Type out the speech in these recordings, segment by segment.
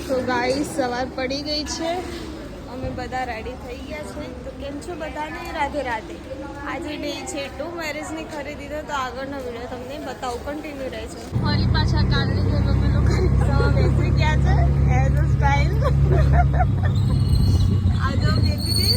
તો ગાઈસ સવાર પડી ગઈ છે, અમે બધા રેડી થઈ ગયા છે. તો કેમ છો બધાને? રાધે રાધે. આજે ડે છે 2 મેરેજની ખરીદી. તો આગળનો વિડીયો તમને બતાવું, કન્ટિન્યુ રહે છે. ફરી પાછા કાલની જેમ અમે લોકો રિક્ષામાં બેસી ગયા છે એઝ અ સ્ટાઇલ. આ જો બેબી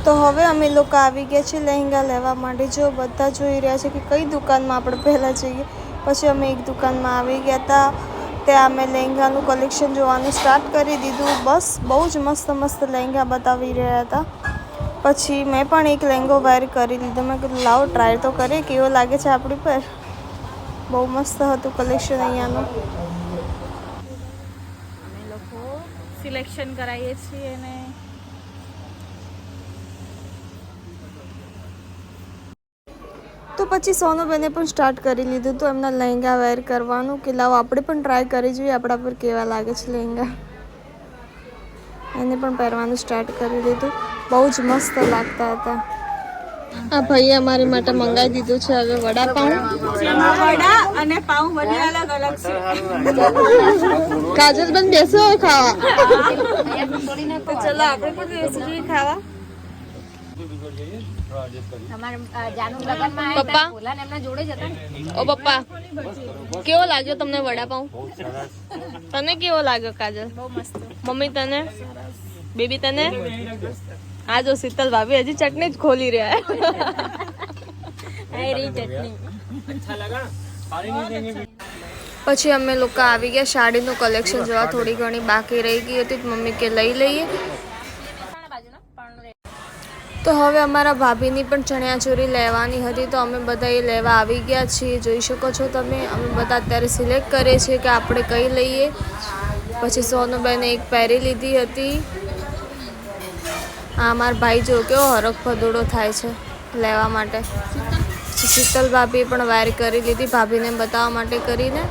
તો હવે અમે લોકો આવી ગયા છીએ લહેંગા લેવા માટે. જો બધા જોઈ રહ્યા છે કે કઈ દુકાનમાં આપણે પહેલાં જઈએ. પછી અમે એક દુકાનમાં આવી ગયા હતા, ત્યાં અમે લહેંગાનું કલેક્શન જોવાનું સ્ટાર્ટ કરી દીધું. બસ બહુ જ મસ્ત મસ્ત લહેંગા બતાવી રહ્યા હતા. પછી મેં પણ એક લહેંગો વેર કરી લીધો. મેં કીધું લાવો ટ્રાય તો કરીએ કેવો લાગે છે આપણી પર. બહુ મસ્ત હતું કલેક્શન અહીંયાનું. અમે લોકો સિલેક્શન કરાવીએ છીએ ને તો પછી સોનુબેને પણ સ્ટાર્ટ કરી લીધું તો એમના લહેંગા વેર કરવાનું કે લાવો આપણે પણ ટ્રાય કરી જોઈએ આપણા પર કેવા લાગે છે લહેંગા. એને પણ પહેરવાનું સ્ટાર્ટ કરી દીધું. બહુ જ મસ્ત લાગતા હતા. આ ભાઈએ અમારી માટે મંગાવી દીધું છે હવે વડાપાઉં. વડા અને પાઉં બંને અલગ અલગ છે. કાજલ બેન બેસો ખાવા. તો ચલો આપણે પણ બેસી ખાવા. પપ્પા ઓ પપ્પા કેવો લાગ્યો તમને વડાપાઉં? તને કેવો લાગ્યો કાજલ? મમ્મી તને? બેબી તને? આ જો શીતલ ભાભી હજી ચટણી જ ખોલી રહ્યા. પછી અમે લોકો આવી ગયા સાડીનું કલેક્શન જોવા. થોડી ઘણી બાકી રહી ગઈ હતી, મમ્મી કે લઈ લઈએ. તો હવે અમારા ભાભીની પણ ચણિયાચોળી લેવાની હતી, તો અમે બધા એ લેવા આવી ગયા છીએ. જોઈ શકો છો તમે, અમે બધા અત્યારે સિલેક્ટ કરીએ છીએ કે આપણે કઈ લઈએ. પછી સોનુબેને એક પહેરી લીધી હતી. આ અમારા ભાઈ જો કેવો હરખ ભદોડો થાય છે લેવા માટે. શીતલ ભાભીએ પણ વેર કરી લીધી, ભાભીને બતાવવા માટે કરીને.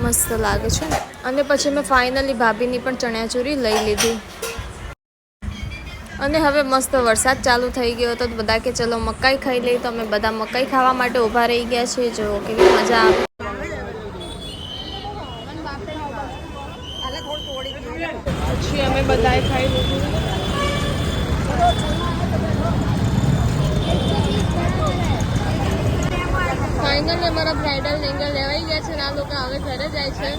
મસ્ત લાગે છે. અને પછી મેં ફાઇનલી ભાભીની પણ ચણિયાચોળી લઈ લીધી. અને હવે મસ્ત વરસાદ ચાલુ થઈ ગયો હતો, તો બધા કે ચલો મકાઈ ખાઈ લઈએ. તો અમે બધા મકાઈ ખાવા માટે ઊભા રહી ગયા છીએ. જો કેવી મજા આવે. પછી અમે બધાએ ખાઈ લીધું. ફાઇનલી અમારા બ્રાઇડલ લહેંગા લેવાઈ ગયા છે. આ લોકો હવે ઘરે જાય છે.